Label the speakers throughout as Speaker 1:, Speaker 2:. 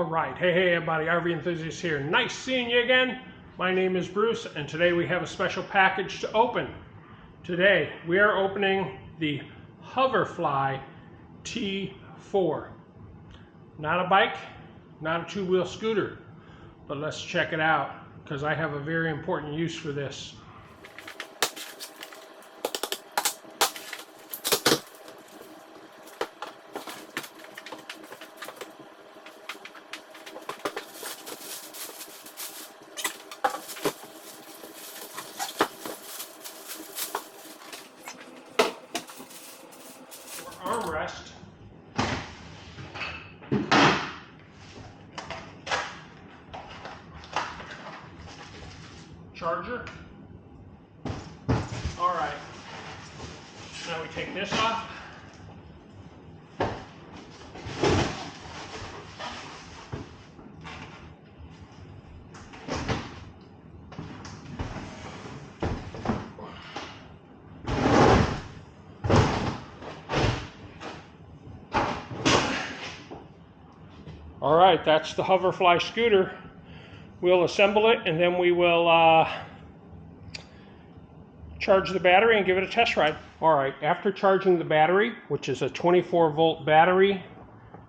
Speaker 1: All right, hey everybody, RV Enthusiast here. Nice seeing you again. My name is Bruce, and today we have a special package to open. Today we are opening the Hoverfly T4. Not a bike, not a two-wheel scooter, but let's check it out because I have a very important use for this. Armrest, charger. All right, now we take this off. All right, that's the Hoverfly scooter. We'll assemble it and then we will charge the battery and give it a test ride. All right, after charging the battery, which is a 24-volt battery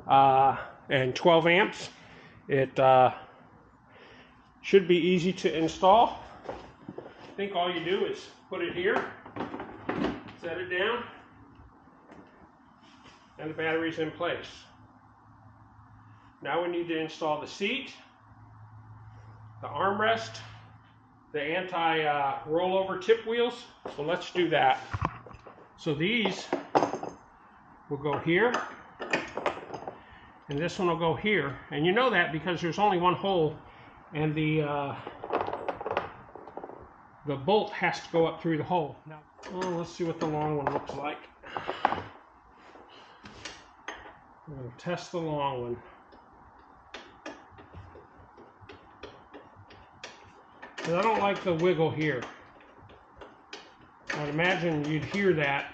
Speaker 1: and 12 amps, it should be easy to install. I think all you do is put it here, set it down, and the battery's in place. Now we need to install the seat, the armrest, the anti-rollover tip wheels. So let's do that. So these will go here, and this one will go here. And you know that because there's only one hole, and the bolt has to go up through the hole. Now, let's see what the long one looks like. We're going to test the long one. I don't like the wiggle here. I'd imagine you'd hear that.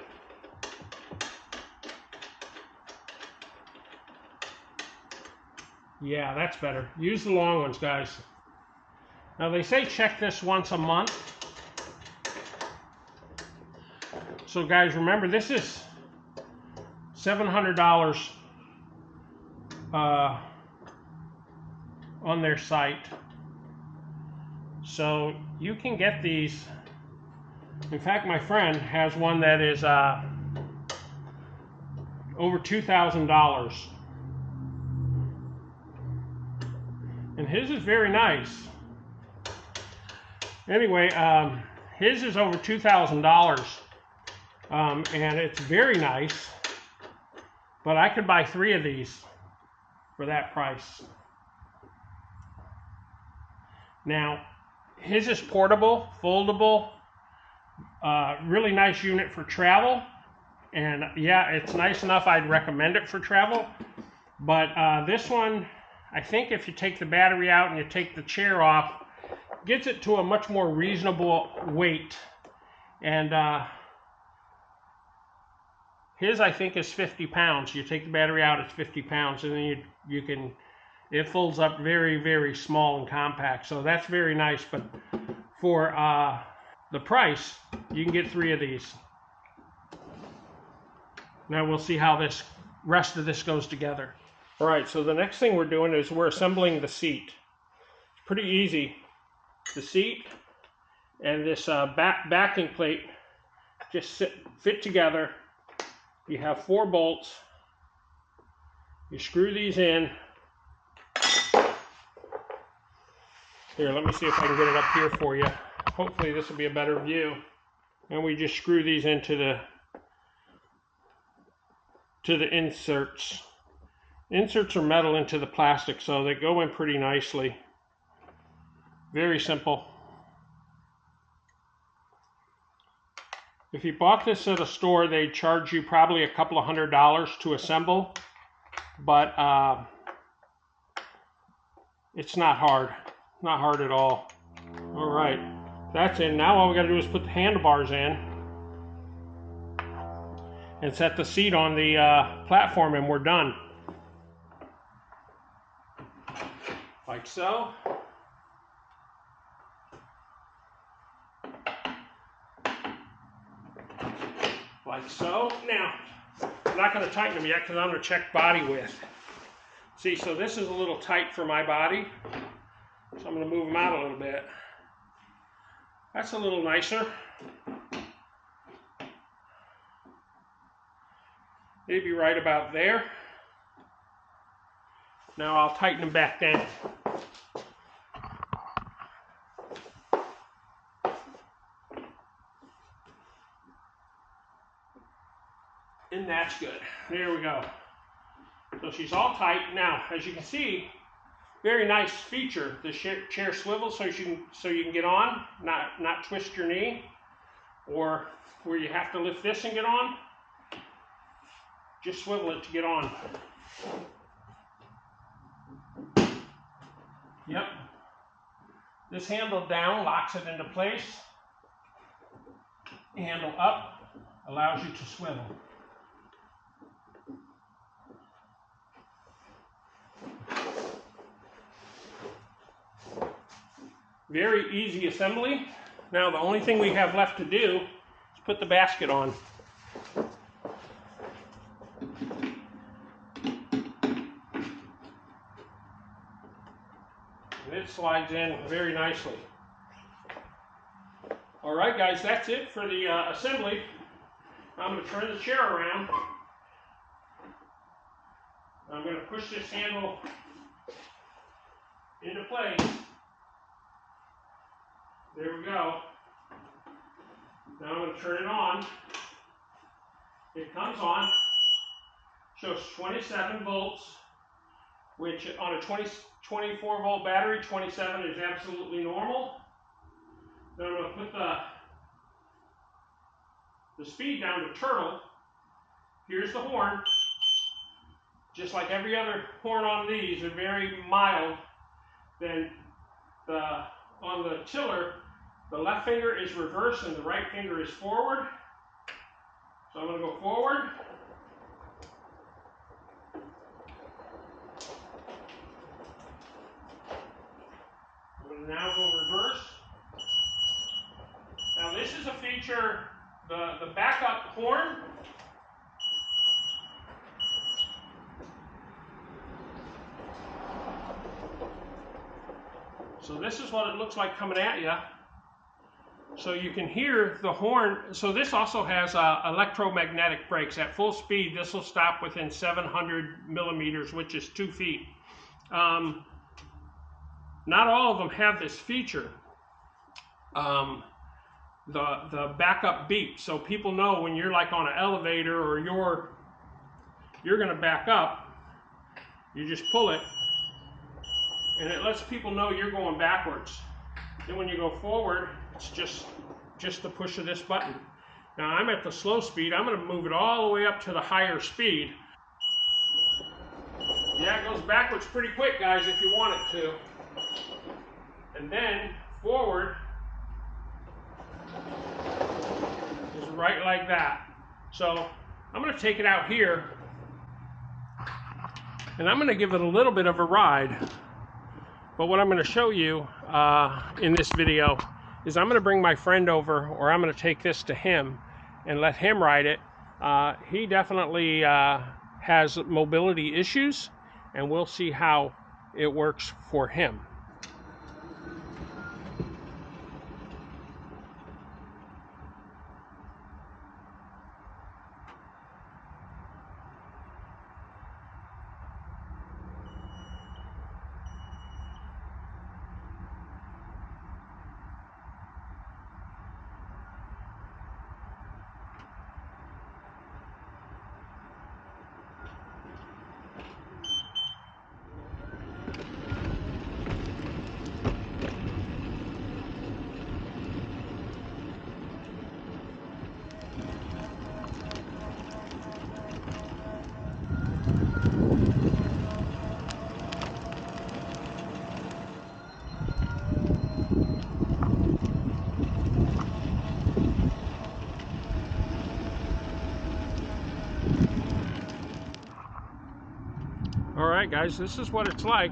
Speaker 1: Yeah, that's better. Use the long ones, guys. Now they say check this once a month. So guys, remember this is $700 on their site. So you can get these. In fact, my friend has one that is over $2,000. And his is very nice. Anyway, his is over $2,000. And it's very nice. But I could buy 3 of these for that price. Now, his is portable, foldable, really nice unit for travel. And yeah, it's nice enough, I'd recommend it for travel. But this one, I think if you take the battery out and you take the chair off, gets it to a much more reasonable weight. And his, I think, is 50 pounds. You take the battery out, it's 50 pounds, and then you can, it folds up very, very small and compact. So that's very nice. But for the price, you can get 3 of these. Now we'll see how this rest of this goes together. All right, so the next thing we're doing is we're assembling the seat. It's pretty easy. The seat and this backing plate just fit together. You have 4 bolts. You screw these in. Here, let me see if I can get it up here for you. Hopefully this will be a better view. And we just screw these into the inserts. Inserts are metal into the plastic, so they go in pretty nicely. Very simple. If you bought this at a store, they'd charge you probably a couple of $100 to assemble. But it's not hard. Not hard at all. All right, that's in. Now all we got to do is put the handlebars in and set the seat on the platform, and we're done. like so. Like so. Now, I'm not going to tighten them yet because I'm going to check body width. See, so this is a little tight for my body, so I'm going to move them out a little bit. That's a little nicer. Maybe right about there. Now I'll tighten them back down. And that's good. There we go. So she's all tight. Now, as you can see, very nice feature. The chair swivels so you can get on, not twist your knee, or where you have to lift this and get on. Just swivel it to get on. Yep. This handle down locks it into place. Handle up allows you to swivel. Very easy assembly. Now the only thing we have left to do is put the basket on. And it slides in very nicely. All right, guys, that's it for the assembly. I'm going to turn the chair around. I'm going to push this handle into place. There we go. Now I'm going to turn it on. It comes on. Shows 27 volts, which on a 24 volt battery, 27 is absolutely normal. Then I'm going to put the speed down to turtle. Here's the horn. Just like every other horn on these, they're very mild. Then on the tiller, the left finger is reversed and the right finger is forward. So I'm going to go forward. I'm going to now go reverse. Now this is a feature, the backup horn. So this is what it looks like coming at you. So you can hear the horn. So this also has electromagnetic brakes. At full speed, this will stop within 700 millimeters, which is 2 feet. Not all of them have this feature. The backup beep. So people know when you're like on an elevator or you're going to back up, you just pull it. And it lets people know you're going backwards. Then when you go forward, it's just the push of this button. Now I'm at the slow speed. I'm going to move it all the way up to the higher speed. Yeah, it goes backwards pretty quick, guys, if you want it to. And then forward is right like that. So I'm going to take it out here, and I'm going to give it a little bit of a ride. But what I'm going to show you in this video is I'm going to bring my friend over, or I'm going to take this to him and let him ride it. He definitely has mobility issues, and we'll see how it works for him. All right, guys, this is what it's like.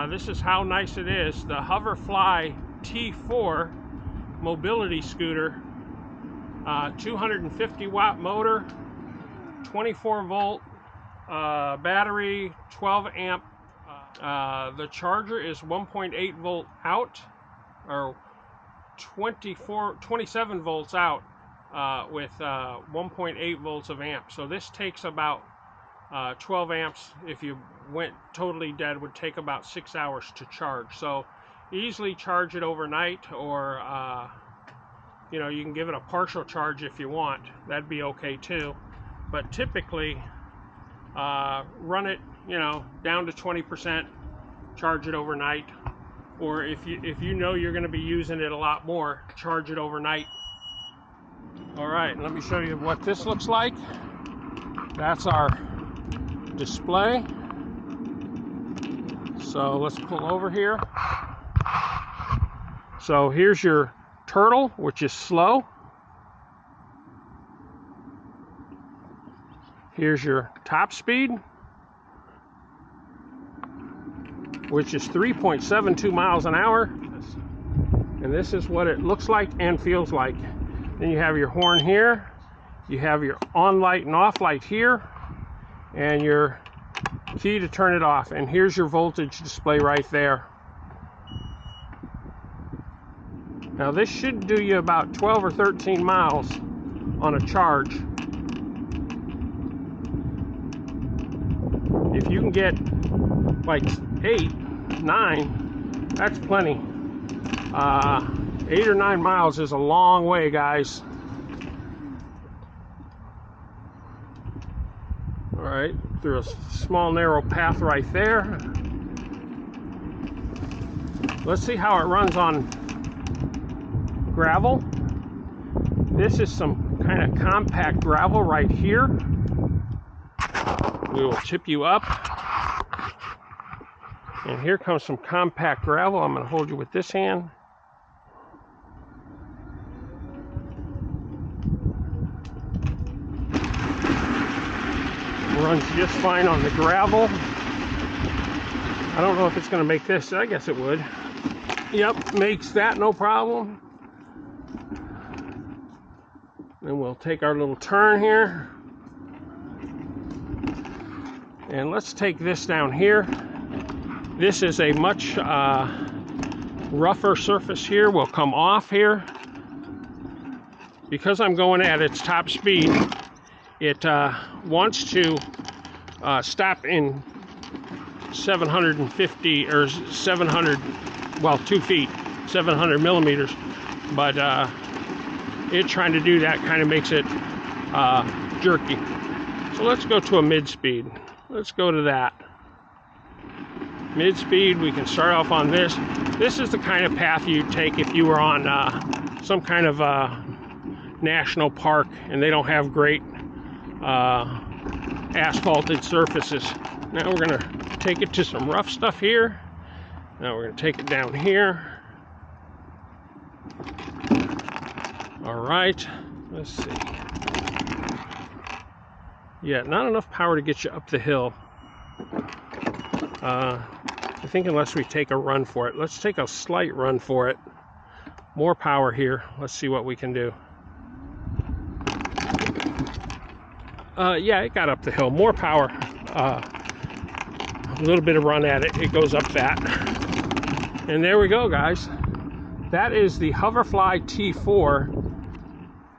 Speaker 1: This is how nice it is. The Hoverfly T4 Mobility Scooter, 250 watt motor, 24 volt battery, 12 amp. The charger is 1.8 volt out, or 27 volts out with 1.8 volts of amp. So this takes about 12 amps. If you went totally dead, would take about 6 hours to charge. So easily charge it overnight, or you know, you can give it a partial charge if you want. That'd be okay too. But typically run it, you know, down to 20%, charge it overnight. Or if you know you're going to be using it a lot more, charge it overnight. All right, let me show you what this looks like. That's our display. So let's pull over here. So here's your turtle, which is slow. Here's your top speed, which is 3.72 miles an hour. And this is what it looks like and feels like. Then you have your horn here. You have your on light and off light here, and your key to turn it off. And here's your voltage display right there. Now this should do you about 12 or 13 miles on a charge. If you can get like 8, 9, that's plenty. 8 or 9 miles is a long way, guys. All right, through a small narrow path right there. Let's see how it runs on gravel. This is some kind of compact gravel right here. We will tip you up. And here comes some compact gravel. I'm going to hold you with this hand. Runs just fine on the gravel. I don't know if it's going to make this. I guess it would. Yep, makes that no problem. Then we'll take our little turn here. And let's take this down here. This is a much rougher surface here. We'll come off here. Because I'm going at its top speed, it wants to stop in 750 or 700, well, 2 feet, 700 millimeters. But it trying to do that kind of makes it jerky. So let's go to a mid-speed. Let's go to that. Mid-speed, we can start off on this. This is the kind of path you'd take if you were on some kind of national park and they don't have great asphalted surfaces. Now we're gonna take it to some rough stuff here. Now we're gonna take it down here. All right, let's see. Yeah, not enough power to get you up the hill. I think unless we take a run for it. Let's take a slight run for it. More power here. Let's see what we can do. Yeah, it got up the hill. More power. A little bit of run at it. It goes up that. And there we go, guys. That is the Hoverfly T4.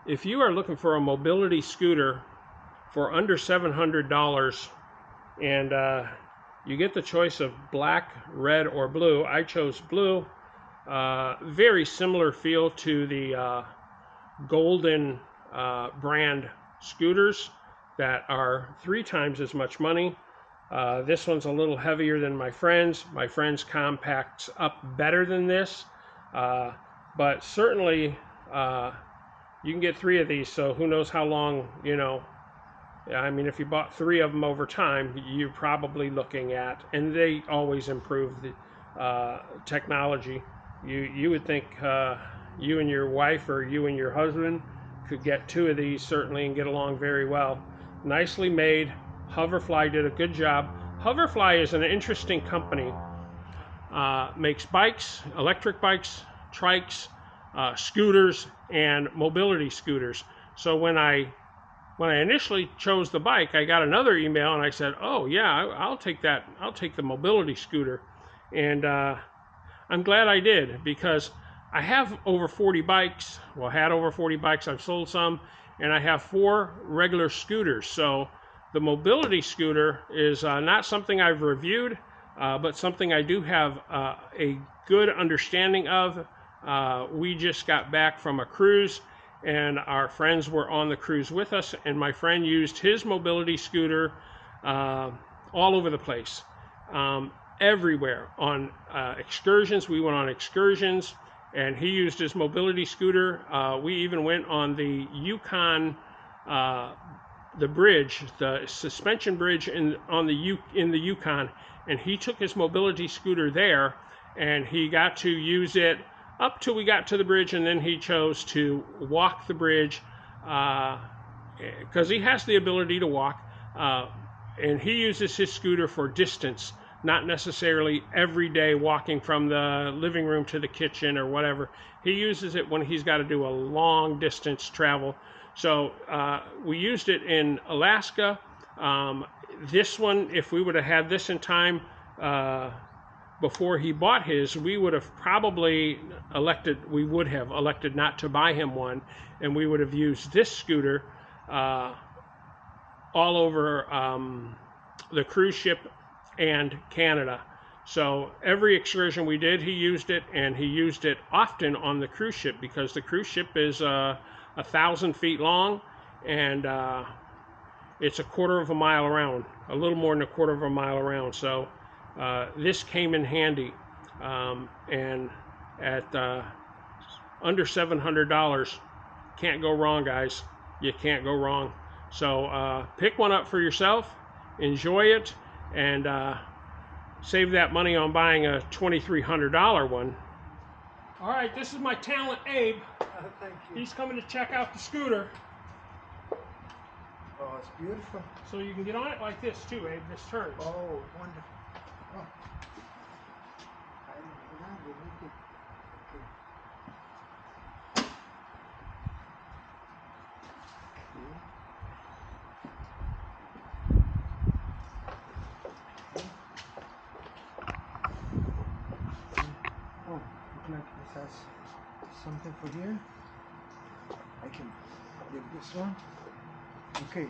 Speaker 1: If you are looking for a mobility scooter for under $700, and you get the choice of black, red, or blue. I chose blue. Very similar feel to the Golden brand scooters that are 3 times as much money. This one's a little heavier than my friend's. My friend's compacts up better than this, but certainly you can get 3 of these, so who knows how long, you know. I mean, if you bought 3 of them over time, you're probably looking at, and they always improve the technology. You would think you and your wife or you and your husband could get 2 of these certainly and get along very well. Nicely made. Hoverfly did a good job. Hoverfly is an interesting company. makes bikes, electric bikes, trikes, scooters, and mobility scooters. So when I initially chose the bike, I got another email and I said, oh yeah, I'll take that. I'll take the mobility scooter. And I'm glad I did, because I have over 40 bikes. Well, had over 40 bikes. I've sold some, and I have 4 regular scooters. So the mobility scooter is not something I've reviewed, but something I do have a good understanding of. We just got back from a cruise, and our friends were on the cruise with us, and my friend used his mobility scooter all over the place, everywhere. On excursions, we went on excursions, and he used his mobility scooter. We even went on the Yukon, the bridge, the suspension bridge in the Yukon, and he took his mobility scooter there, and he got to use it up till we got to the bridge, and then he chose to walk the bridge because he has the ability to walk, and he uses his scooter for distance, not necessarily every day walking from the living room to the kitchen or whatever. He uses it when he's got to do a long distance travel. So we used it in Alaska. This one, if we would have had this in time before he bought his, we would have probably elected not to buy him one, and we would have used this scooter all over the cruise ship and Canada. So every excursion we did, he used it, and he used it often on the cruise ship, because the cruise ship is 1,000 feet long, and it's a quarter of a mile around, a little more than a quarter of a mile around. So this came in handy, and at under $700, can't go wrong, guys. You can't go wrong. So pick one up for yourself, enjoy it, and save that money on buying a $2,300 one. All right, this is my talent, Abe.
Speaker 2: Thank you.
Speaker 1: He's coming to check out the scooter.
Speaker 2: Oh, it's beautiful.
Speaker 1: So you can get on it like this too, Abe. This turns.
Speaker 2: Oh, wonderful. Oh. I didn't know they make it. Okay. Oh, look like this has something for here. I can get this one. Okay.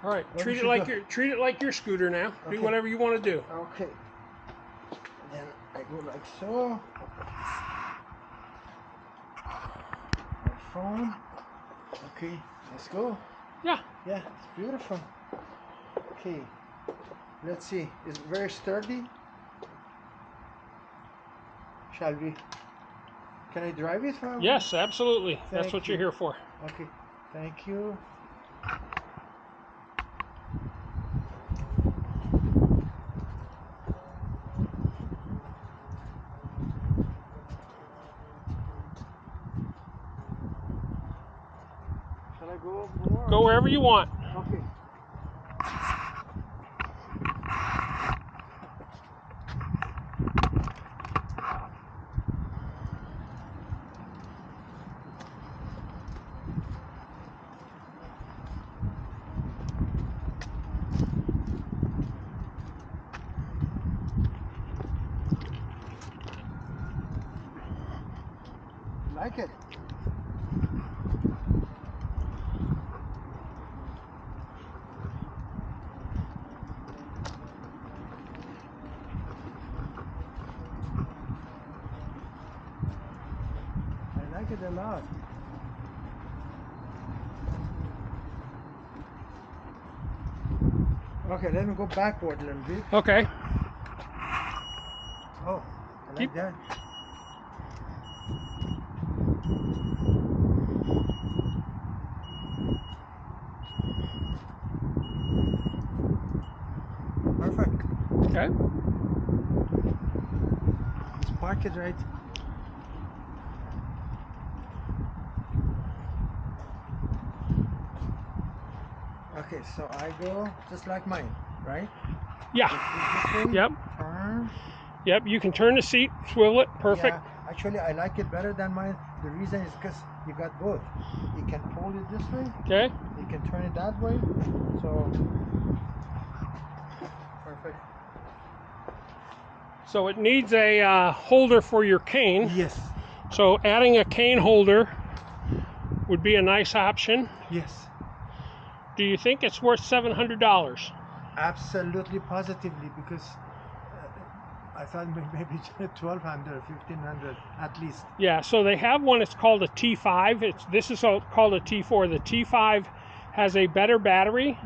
Speaker 1: All right. Treat it like your scooter now.
Speaker 2: Okay.
Speaker 1: Do whatever you want to do.
Speaker 2: Okay. Then I go like so. My phone. Okay, let's go.
Speaker 1: Yeah.
Speaker 2: Yeah, it's beautiful. Okay. Let's see. It's very sturdy. Shall we? Can I drive it?
Speaker 1: Yes, absolutely. That's
Speaker 2: Thank
Speaker 1: what you're
Speaker 2: you.
Speaker 1: here for.
Speaker 2: Okay. Thank you. Shall I go more?
Speaker 1: Go wherever you want.
Speaker 2: Okay. Like it? I like it a lot. Okay, let me go backward a little bit.
Speaker 1: Okay.
Speaker 2: Oh, I like that. Perfect.
Speaker 1: Okay.
Speaker 2: Let's park it right. Okay, so I go just like mine, right?
Speaker 1: Yeah.
Speaker 2: This way,
Speaker 1: Yep.
Speaker 2: turn,
Speaker 1: Yep, you can turn the seat, swivel it, perfect.
Speaker 2: Yeah, actually I like it better than mine. The reason is because you got both. You can hold it this way.
Speaker 1: Okay.
Speaker 2: You can turn it that way. So perfect.
Speaker 1: So it needs a holder for your cane.
Speaker 2: Yes.
Speaker 1: So adding a cane holder would be a nice option.
Speaker 2: Yes.
Speaker 1: Do you think it's worth $700?
Speaker 2: Absolutely, positively, because I thought maybe 1,200, 1,500 at least.
Speaker 1: Yeah, so they have one, it's called a T5. This is called a T4. The T5 has a better battery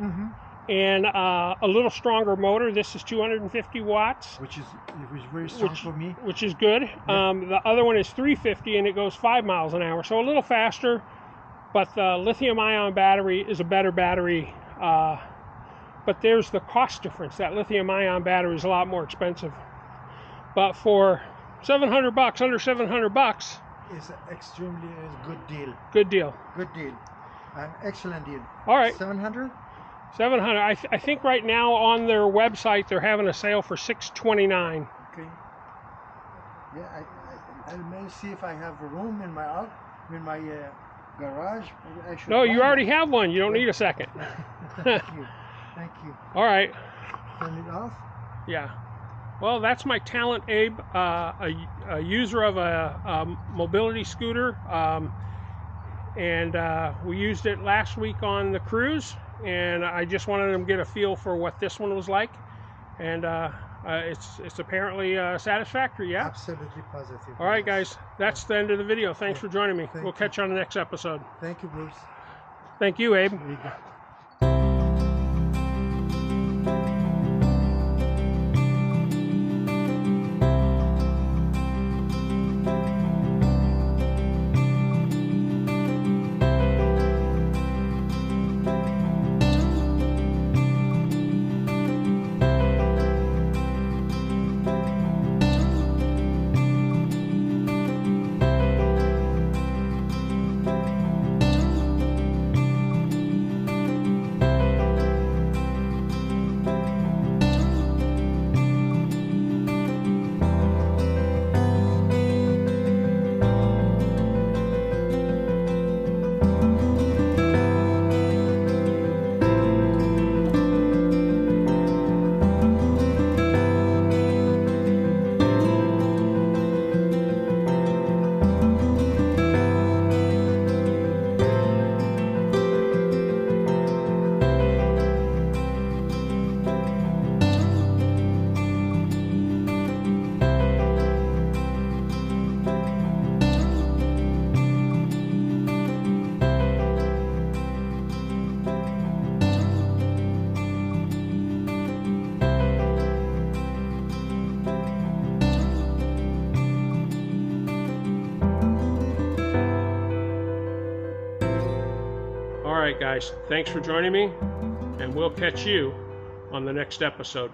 Speaker 1: and a little stronger motor. This is 250 watts.
Speaker 2: Which is very strong for me.
Speaker 1: Which is good.
Speaker 2: Yeah.
Speaker 1: The other one is 350 and it goes 5 miles an hour, so a little faster, but the lithium-ion battery is a better battery. But there's the cost difference. That lithium-ion battery is a lot more expensive. But for $700, under $700,
Speaker 2: it's extremely good deal.
Speaker 1: Good deal.
Speaker 2: Good deal. An excellent deal.
Speaker 1: All right.
Speaker 2: 700?
Speaker 1: 700. I think right now on their website they're having a sale for $629.
Speaker 2: Okay. Yeah, I may see if I have room in my garage. Maybe I should.
Speaker 1: No, you already
Speaker 2: it.
Speaker 1: have one. You don't need a second.
Speaker 2: Thank you. Thank you.
Speaker 1: All right.
Speaker 2: Turn it off.
Speaker 1: Yeah. Well, that's my talent, Abe, a user of a mobility scooter, and we used it last week on the cruise, and I just wanted them to get a feel for what this one was like, and it's apparently satisfactory. Yeah.
Speaker 2: Absolutely positive.
Speaker 1: All right, guys, that's the end of the video. Thanks for joining me. We'll catch you on the next episode.
Speaker 2: Thank you, Bruce.
Speaker 1: Thank you, Abe.
Speaker 2: There you go.
Speaker 1: All right, guys, thanks for joining me, and we'll catch you on the next episode.